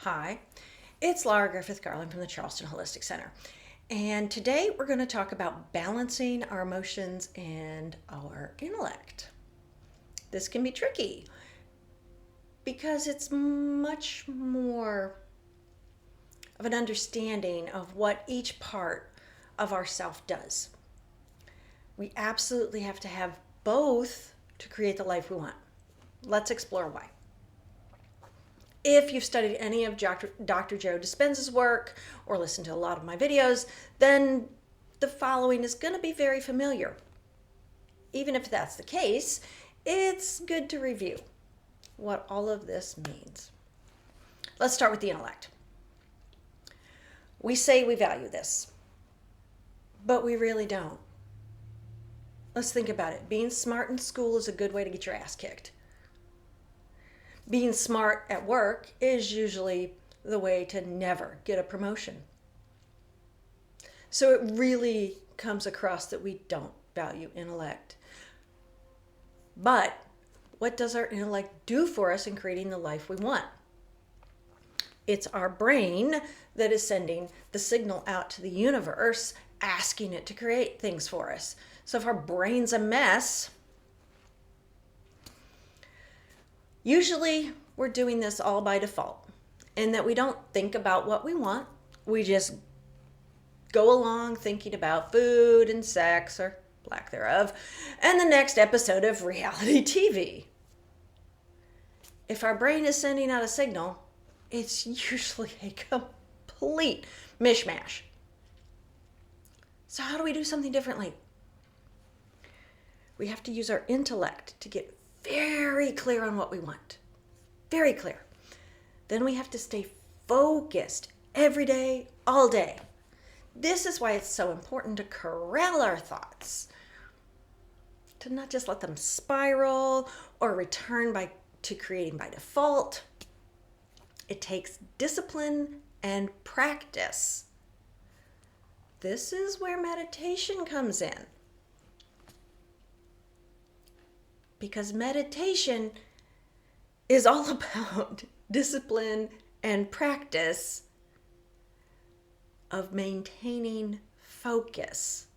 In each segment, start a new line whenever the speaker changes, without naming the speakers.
Hi, it's Laura Griffith Garland from the Charleston Holistic Center. And today we're going to talk about balancing our emotions and our intellect. This can be tricky because it's much more of an understanding of what each part of ourself does. We absolutely have to have both to create the life we want. Let's explore why. If you've studied any of Dr. Joe Dispenza's work or listened to a lot of my videos, then the following is going to be very familiar. Even if that's the case, it's good to review what all of this means. Let's start with the intellect. We say we value this, but we really don't. Let's think about it. Being smart in school is a good way to get your ass kicked. Being smart at work is usually the way to never get a promotion. So it really comes across that we don't value intellect. But what does our intellect do for us in creating the life we want? It's our brain that is sending the signal out to the universe, asking it to create things for us. So if our brain's a mess, usually we're doing this all by default, and that we don't think about what we want. We just go along thinking about food and sex, or lack thereof, and the next episode of reality TV. If our brain is sending out a signal, it's usually a complete mishmash. So how do we do something differently? We have to use our intellect to get very clear on what we want. Very clear. Then we have to stay focused every day, all day. This is why it's so important to corral our thoughts, to not just let them spiral or return to creating by default. It takes discipline and practice. This is where meditation comes in. Because meditation is all about discipline and practice of maintaining focus.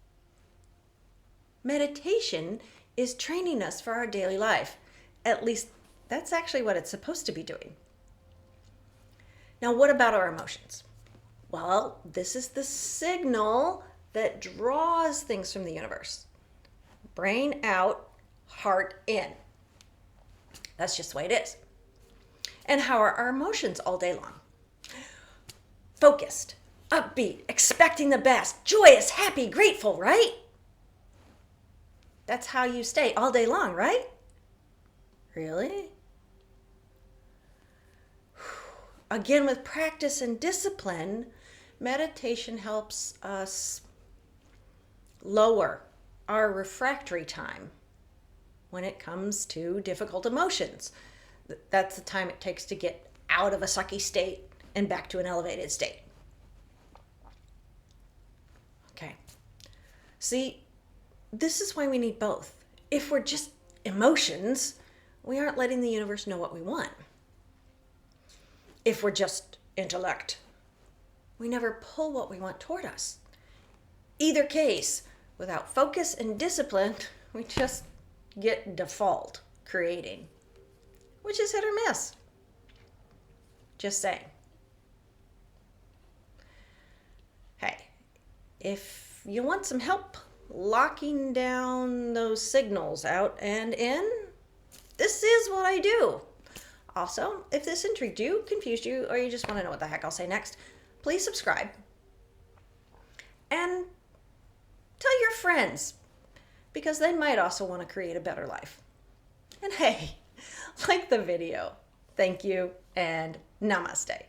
Meditation is training us for our daily life. At least that's actually what it's supposed to be doing. Now, what about our emotions? Well, this is the signal that draws things from the universe. Brain out, heart in. That's just the way it is. And how are our emotions all day long? Focused, upbeat, expecting the best, joyous, happy, grateful, right? That's how you stay all day long, right? Really? Again, with practice and discipline, meditation helps us lower our refractory time when it comes to difficult emotions. That's the time it takes to get out of a sucky state and back to an elevated state. Okay. See, this is why we need both. If we're just emotions, we aren't letting the universe know what we want. If we're just intellect, we never pull what we want toward us. Either case, without focus and discipline, we just get default creating, which is hit or miss. Just saying. Hey, if you want some help locking down those signals out and in, this is what I do. Also, if this intrigued you, confused you, or you just want to know what the heck I'll say next, please subscribe and tell your friends, because they might also want to create a better life. And hey, like the video. Thank you, and namaste.